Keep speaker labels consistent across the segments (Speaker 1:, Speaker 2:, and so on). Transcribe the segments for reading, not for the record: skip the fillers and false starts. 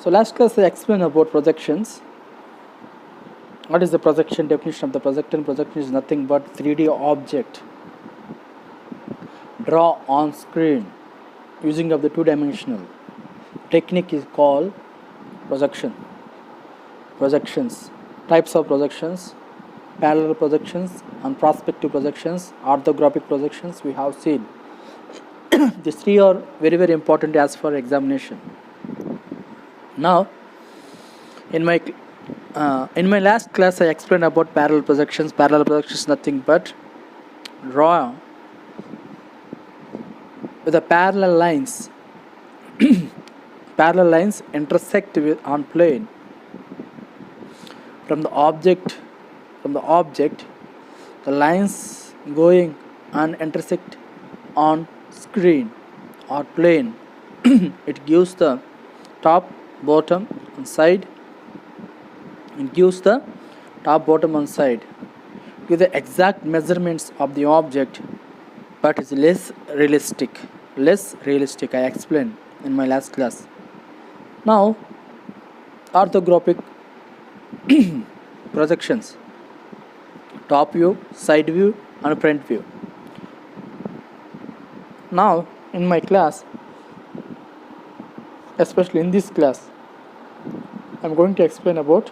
Speaker 1: So last class I explained about projections. What is the projection? Definition of the projection. Projection is nothing but 3D object draw on screen using of the two-dimensional technique is called projection. Projections. Types of projections: parallel projections and prospective projections, orthographic projections we have seen. These three are very, very important as for examination. Now, in my last class, I explained about parallel projections. Parallel projections is nothing but draw with the parallel lines. Parallel lines intersect on plane from the object. The lines going and intersect on screen or plane. It gives the top, bottom and side. It gives the top, bottom and side. Give the exact measurements of the object, but it's less realistic. I explained in my last class. Now, orthographic projections: top view, side view and front view. Now, in my class, especially in this class, I am going to explain about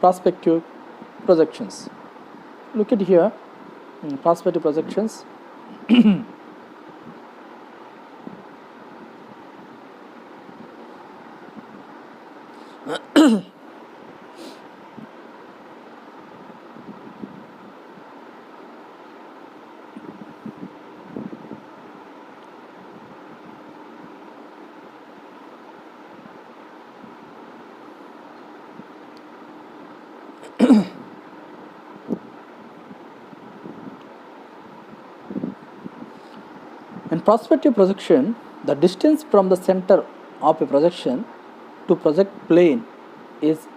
Speaker 1: prospective projections. Look at here, prospective projections. In prospective projection, the distance from the center of a projection to project plane is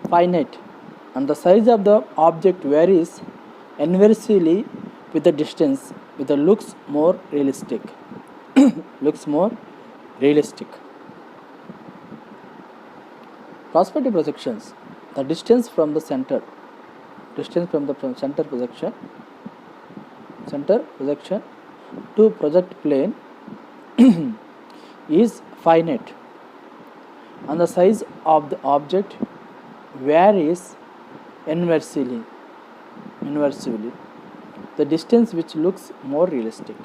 Speaker 1: finite, and the size of the object varies inversely with the distance, which looks more realistic. Prospective projections: the distance from the center projection to project plane is finite, and the size of the object varies inversely. The distance which looks more realistic.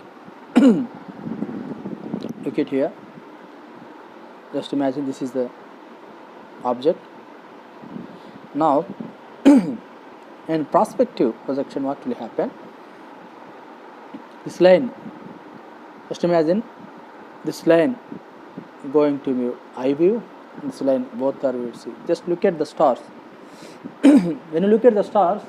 Speaker 1: Look at here. Just imagine this is the object. Now, in prospective projection, what will happen? This line, just imagine this line going to view eye view, and this line both are view C. Just look at the stars. When you look at the stars,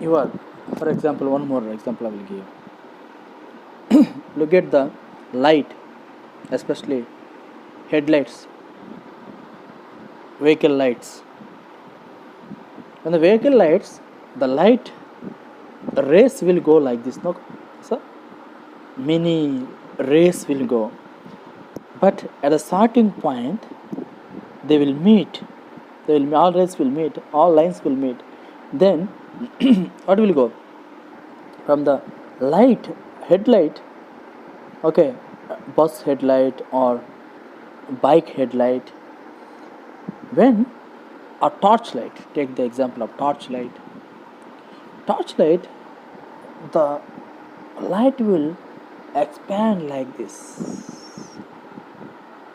Speaker 1: you are, for example, one more example I will give. Look at the light, especially headlights, vehicle lights. When the vehicle lights, the light rays will go like this, no? So many rays will go, but at a starting point they will meet. All rays will meet, all lines will meet. Then what will go from the light, headlight, okay, bus headlight or bike headlight. When a torchlight, take the example of torchlight, the light will expand like this.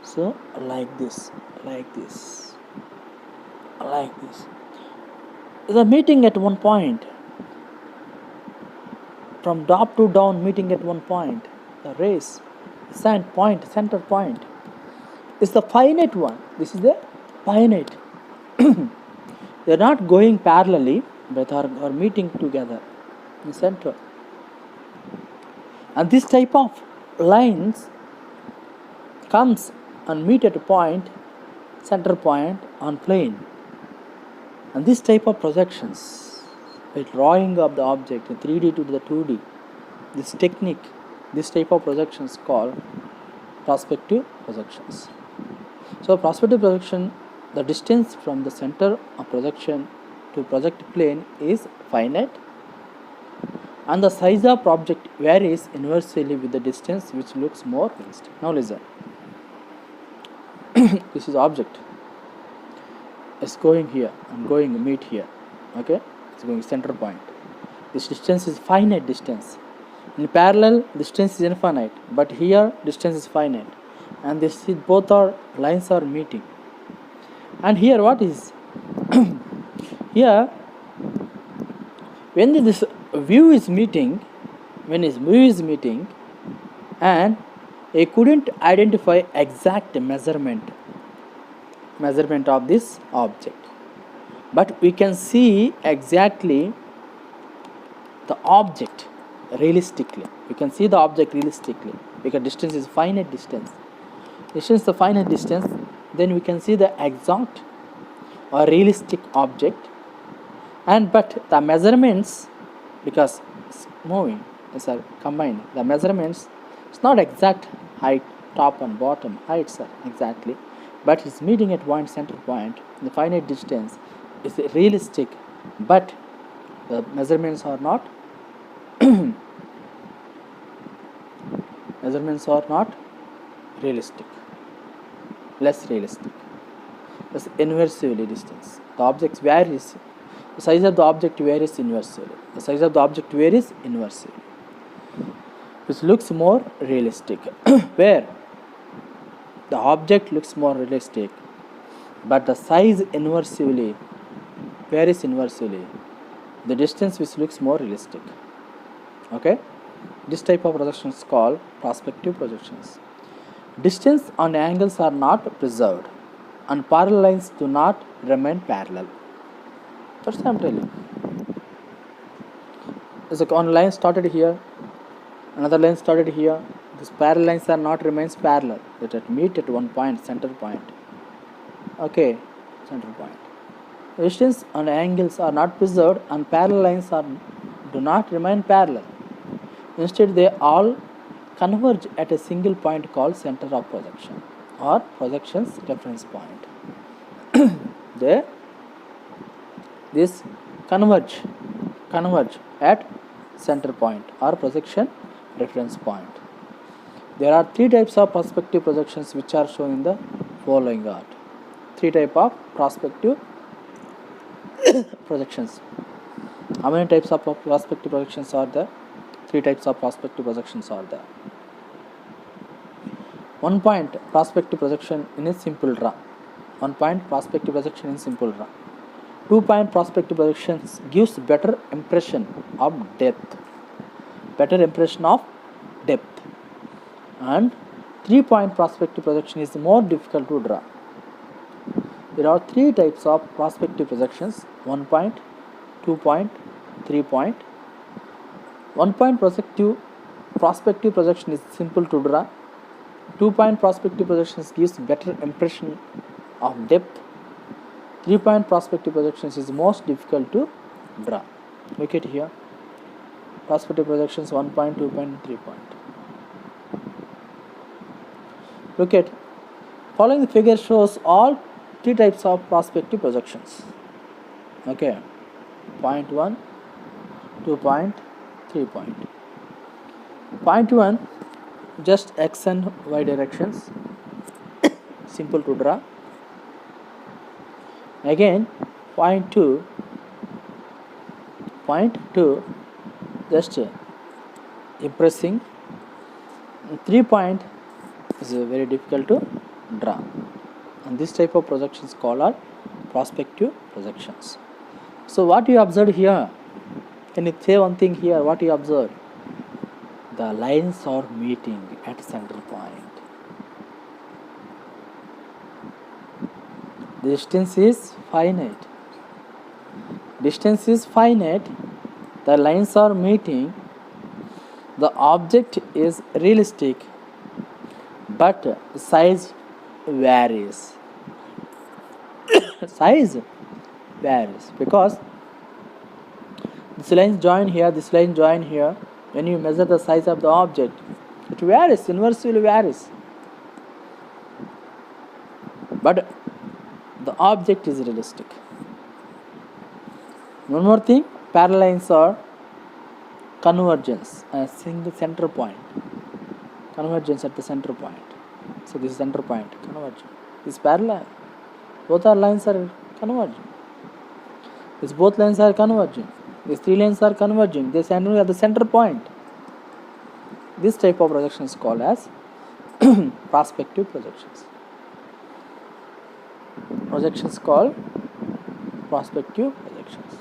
Speaker 1: So like this. The meeting at one point, from top to down, meeting at one point. The rays, center point is the finite one. This is the finite. They are not going parallelly, but are meeting together in center. And this type of lines comes and meet at a point, center point on plane. And this type of projections, by drawing of the object in 3D to the 2D, this technique, this type of projections called prospective projections. So prospective projection, the distance from the center of projection to project plane is finite, and the size of object varies inversely with the distance, which looks more realistic. Now listen. This is object. It's going here and going meet here. Okay, it's going center point. This distance is finite distance. In parallel, distance is infinite, but here distance is finite, and this is both our lines are meeting. And here what is here when this view is meeting, and I couldn't identify exact measurement of this object, but we can see exactly the object realistically. We can see the object realistically because distance is finite distance. Distance is the finite distance. Then we can see the exact or realistic object, and but the measurements, because it's moving, are combined. The measurements, it's not exact height, top and bottom heights are exactly, but it's meeting at one center point. The finite distance is realistic, but the measurements are not realistic, less realistic. That's inversely distance. The objects varies. The size of the object varies inversely. Which looks more realistic. Where the object looks more realistic, but the size inversely varies inversely. The distance which looks more realistic. Okay, this type of projection is called prospective projections. Distance and angles are not preserved, and parallel lines do not remain parallel. That's what I am telling. There's one line started here, another line started here. These parallel lines are not remains parallel. They meet at one point, center point. Okay, center point. Distance and angles are not preserved, and parallel lines do not remain parallel. Instead, they all converge at a single point called center of projection or projection's reference point. This converge at center point or projection reference point. There are three types of prospective projections which are shown in the following art. Three types of prospective projections. How many types of prospective projections are there? Three types of prospective projections are there. 1 point prospective projection in a simple draw. 1 point prospective projection in simple draw. 2 point prospective projections gives better impression of depth. And 3 point prospective projection is more difficult to draw. There are three types of prospective projections: 1 point, 2 point, 3 point. 1 point prospective projection is simple to draw. 2 point prospective projections gives better impression of depth. 3 point prospective projections is most difficult to draw. Look at here. Prospective projections 1 point, 2 point, 3 point. Look at following the figure shows all three types of prospective projections. Okay, point 1, 2 point, 3 point. Point 1, just x and y directions, simple to draw. Again, point 2, just impressing. 3 point is very difficult to draw, and this type of projections called are prospective projections. So what you observed here, can you say one thing here? What you observed? The lines are meeting at center point. The distance is finite. The lines are meeting. The object is realistic, but size varies. Because this line join here, when you measure the size of the object, it varies, inversely varies. but the object is realistic. One more thing, parallel lines are convergence at a single center point. Convergence at the center point. So this is center point, convergence. This is parallel. Both our lines are converging. These both lines are converging. These three lines are converging. They stand at the center point. This type of projection is called as prospective projections. Projections called prospective projections.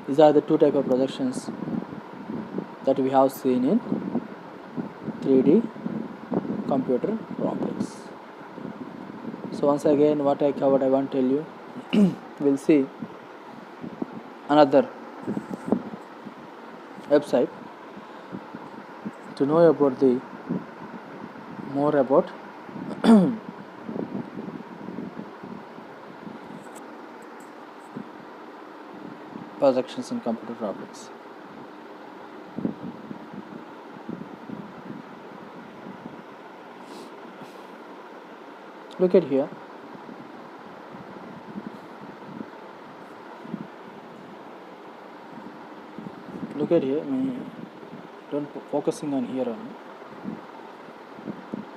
Speaker 1: These are the two types of projections that we have seen in 3D computer problems. So once again, what I covered, I want to tell you. We'll see another website to know about the more about projections in computer graphics. Look at here. Look at here. Don't focusing on here only.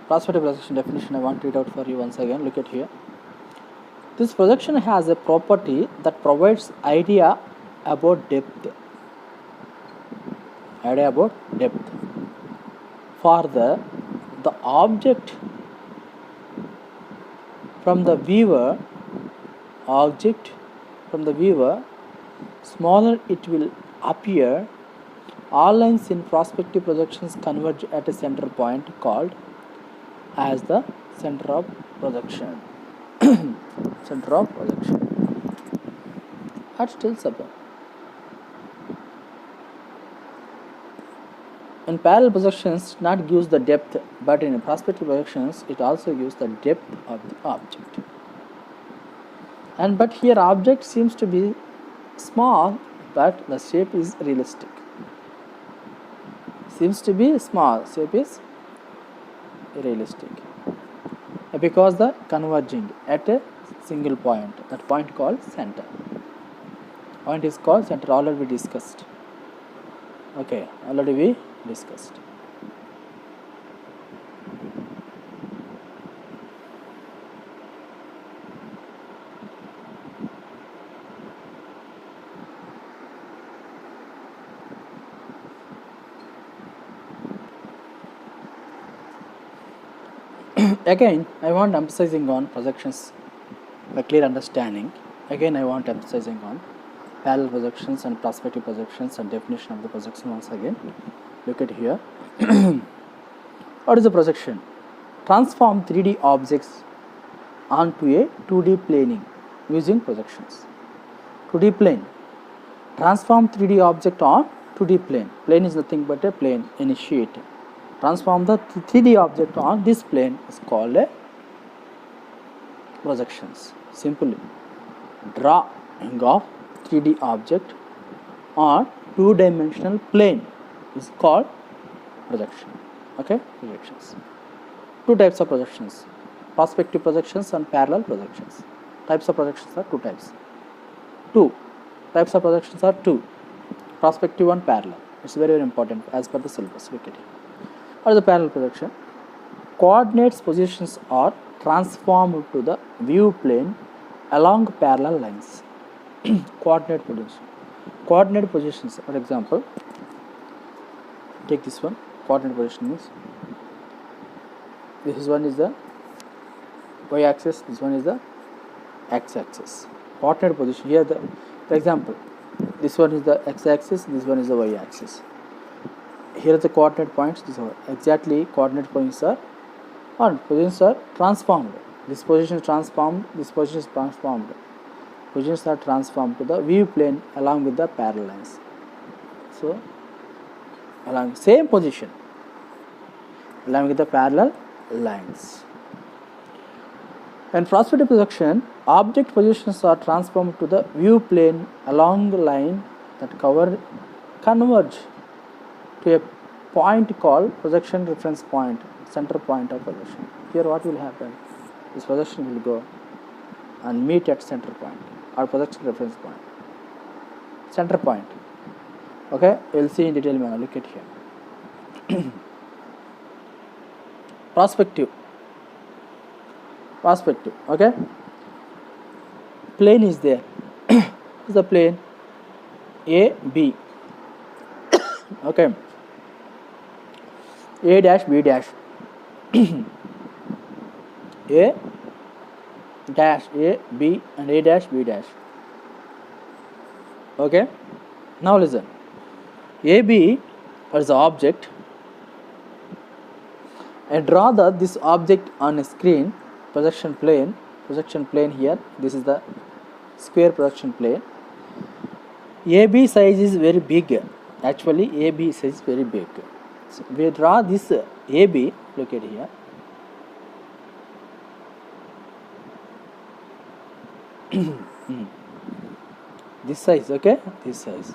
Speaker 1: Prospective projection definition, I want to read out for you once again. Look at here. This projection has a property that provides idea about depth. Idea about depth. For the object from the viewer, smaller it will appear. All lines in prospective projections converge at a center point called as the center of projection. Center of projection. That's still simple. In parallel projections, it not gives the depth, but in prospective projections, it also gives the depth of the object. But here object seems to be small, but the shape is realistic. Seems to be small, shape is realistic. Because the converging at a single point, that point called center. Point is called center, already we discussed. Okay, already we discussed. Again, I want emphasizing on projections, a clear understanding. Again, I want emphasizing on parallel projections and prospective projections and definition of the projection once again. Look at here. What is a projection? Transform 3D objects onto a 2D planing using projections. 2D plane. Transform 3D object on 2D plane. Plane is nothing but a plane in a sheet. Transform the 3D object on this plane is called a projections. Simply, drawing of 3D object on two-dimensional plane is called projection. Okay, projections. Two types of projections: prospective projections and parallel projections. Types of projections are two types. Two types of projections are two: prospective and parallel. It's very, very important as per the syllabus. Look at it. What is the parallel projection? Coordinates positions are transformed to the view plane along parallel lines. Coordinate positions. For example, take this one. Coordinate position means this one is the y-axis, this one is the x-axis. Coordinate position here. For example, this one is the x-axis, this one is the y-axis. Here are the coordinate points. These are exactly coordinate points are positions are transformed. This position is transformed. This position is transformed. Positions are transformed to the view plane along with the parallel lines. So, along same position along with the parallel lines. In prospective projection, object positions are transformed to the view plane along the line that converge to a point called projection reference point, center point of projection. Here what will happen? this projection will go and meet at center point or projection reference point. Center point. Okay, we'll see in detail manner. Look at here. Prospective. Okay, plane is there. This is the plane A B. Okay, A dash B dash. A dash A B and A dash B dash. Okay, now listen. AB is the object. I draw this object on a screen, projection plane here. This is the square projection plane. AB size is very big. Actually, AB size is very big. So we draw this AB. Look at here. This size, okay, this size.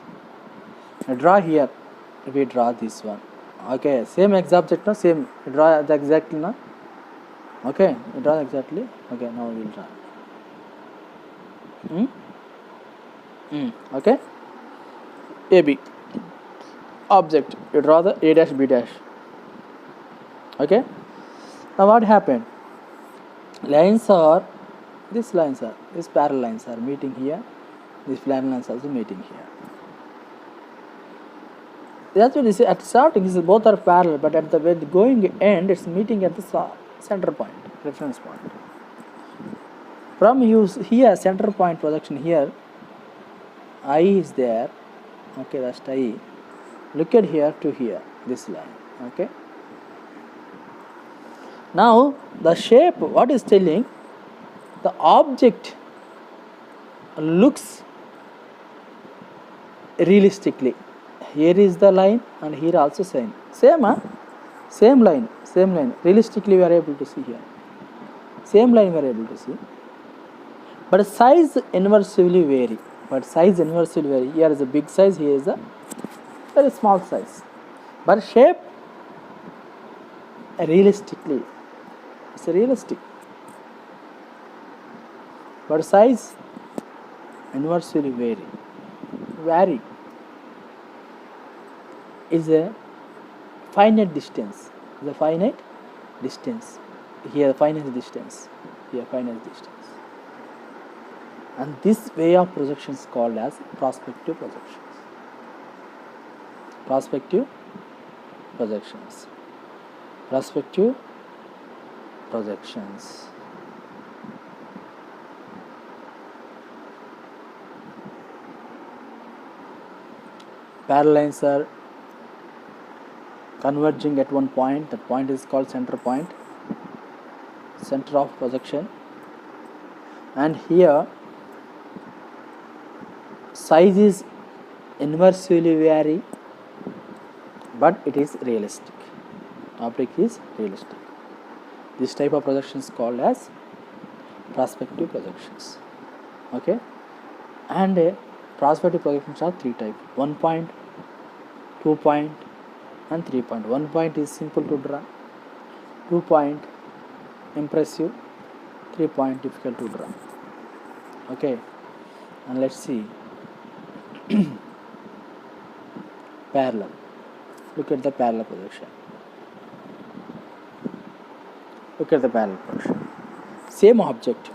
Speaker 1: I draw here. We draw this one. Okay, same exact object, no, same. Draw the exactly, no. Okay, draw exactly. Okay, now we will draw. Okay, AB object. You draw the A dash B dash. Okay. Now what happened? These parallel lines are meeting here. These parallel lines also meeting here. That's what you see. At starting, both are parallel, but at the going end, it's meeting at the center point, reference point. From here, center point projection here, I is there. Okay, that's I. Look at here to here, this line. Okay. Now the shape, what is telling? The object looks realistically. Here is the line and here also same. Same line. Realistically we are able to see here. Same line we are able to see. But size inversely vary. Here is a big size, here is a very small size. But shape realistically, it's realistic. But size inversely vary. Is a finite distance. Here finite distance. And this way of projection is called as prospective projections. Prospective projections. Parallel lines are converging at one point. That point is called center point, center of projection. And here size is inversely vary, but it is realistic. Object is realistic. This type of projection is called as prospective projections. Okay, and prospective projections are three types: 1 point, 2 point, and 3 point. 1 point is simple to draw, 2 point impressive, 3 point difficult to draw. Okay, and let's see. Parallel. Look at the parallel projection. Same object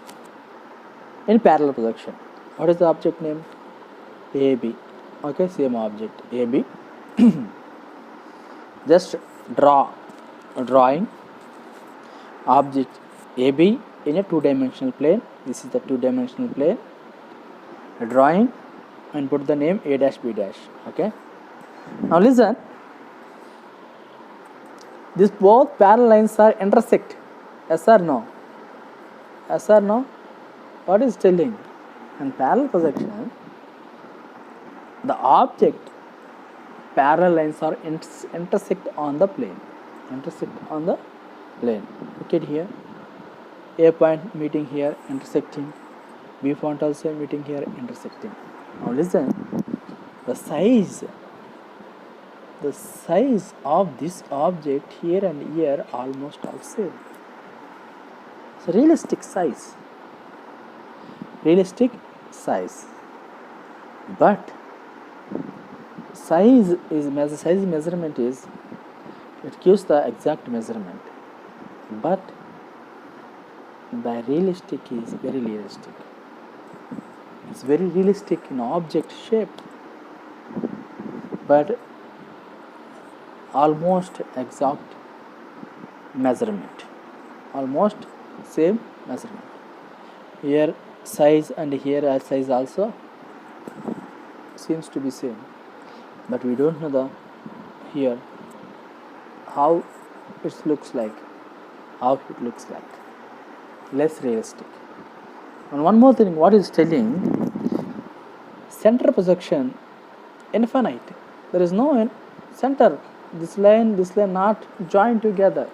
Speaker 1: in parallel projection. What is the object name? AB. Okay, same object AB. Just drawing object AB in a two-dimensional plane. This is the two-dimensional plane. Drawing and put the name A dash B dash. Okay. Now listen. These both parallel lines are intersect. Yes or no? What is telling? In parallel projection, the object parallel lines are intersect on the plane. Look at here. A point meeting here, intersecting. B point also meeting here, intersecting. Now listen. The size of this object here and here almost all same. So realistic size, but size measurement is, it gives the exact measurement, but the realistic is very realistic. It's very realistic in object shape, but almost exact measurement, almost same measurement. Here size and here size also seems to be same, but we don't know the here how it looks like, less realistic. And one more thing, what is telling, center projection infinite, there is no center, this line not joined together,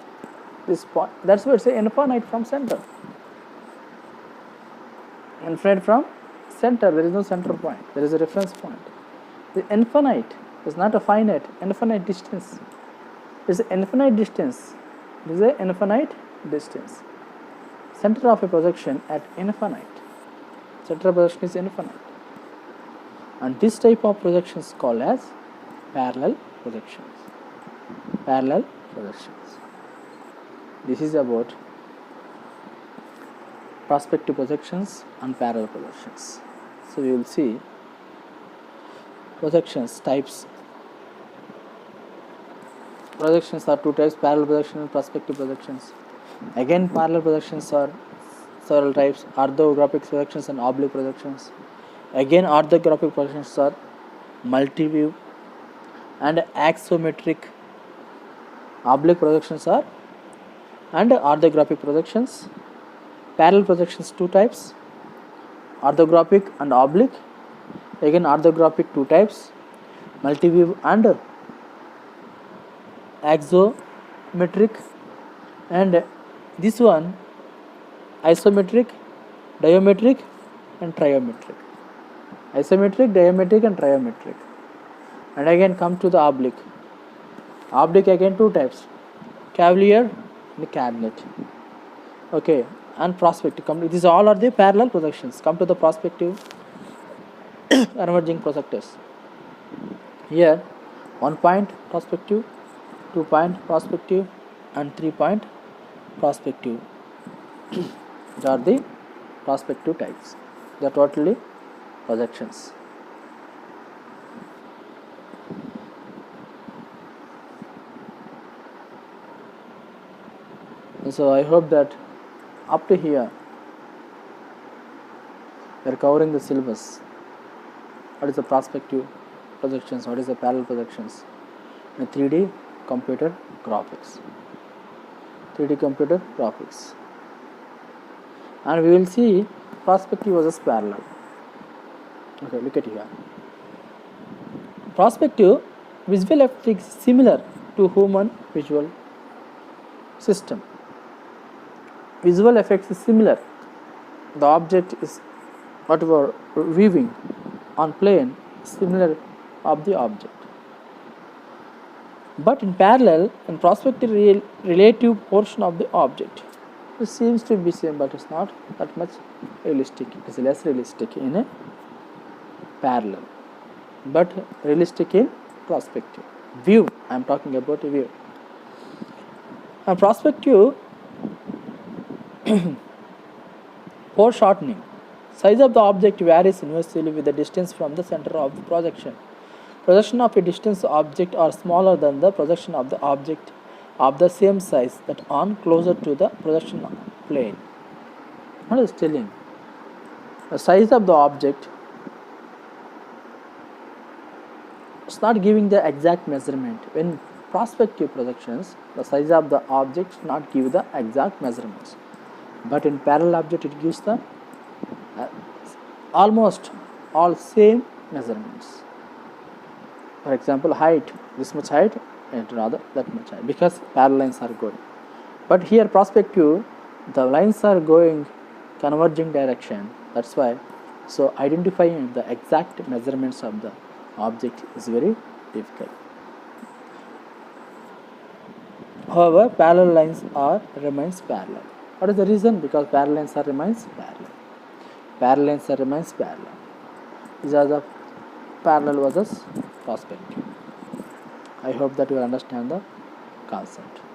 Speaker 1: this point, that's why it's infinite from center. Infinite from center, there is no center point, there is a reference point. The infinite is not a finite, infinite distance. It's an infinite distance. This is an infinite distance. Center of a projection at infinite. Center of projection is infinite. And this type of projection is called as parallel projections. Parallel projections. This is about prospective projections and parallel projections. So we will see projections types. Projections are two types, parallel projection and prospective projections. Again, parallel projections are several types, orthographic projections and oblique projections. Again, orthographic projections are multi-view and axiometric. Oblique projections are and orthographic projections. Parallel projections two types, orthographic and oblique. Again, orthographic two types, multi-view and axiometric, and this one isometric, diametric and triometric. Isometric, diametric and triometric. And again come to the oblique. Oblique again two types, cavalier and cabinet. Okay, and prospective. These all are the parallel projections. Come to the prospective emerging projectors. Here 1 point prospective, 2 point prospective and 3 point prospective. These are the prospective types. They are totally projections. And so I hope that up to here we are covering the syllabus. What is the prospective projections? What is the parallel projections? And 3D computer graphics. 3D computer graphics. And we will see prospective versus parallel. Okay, look at here. Prospective visual effect is similar to human visual system. Visual effects is similar. The object is whatever viewing on plane, similar of the object. But in parallel and prospective relative portion of the object, it seems to be same, but it's not that much realistic. It is less realistic in a parallel, but realistic in prospective. View, I am talking about a view. And prospective foreshortening. Size of the object varies inversely with the distance from the center of the projection. Projection of a distant object are smaller than the projection of the object of the same size that on closer to the projection plane. What is telling? The size of the object is not giving the exact measurement. When prospective projections, the size of the object not give the exact measurements, but in parallel object it gives the almost all same measurements. For example, height, this much height and rather that much height, because parallel lines are going. But here prospective, the lines are going converging direction. That's why, so identifying the exact measurements of the object is very difficult. However, parallel lines remains parallel. What is the reason? Because parallel lines are remains parallel. Parallel lines are remains parallel. These are the parallel versus perspective. I hope that you understand the concept.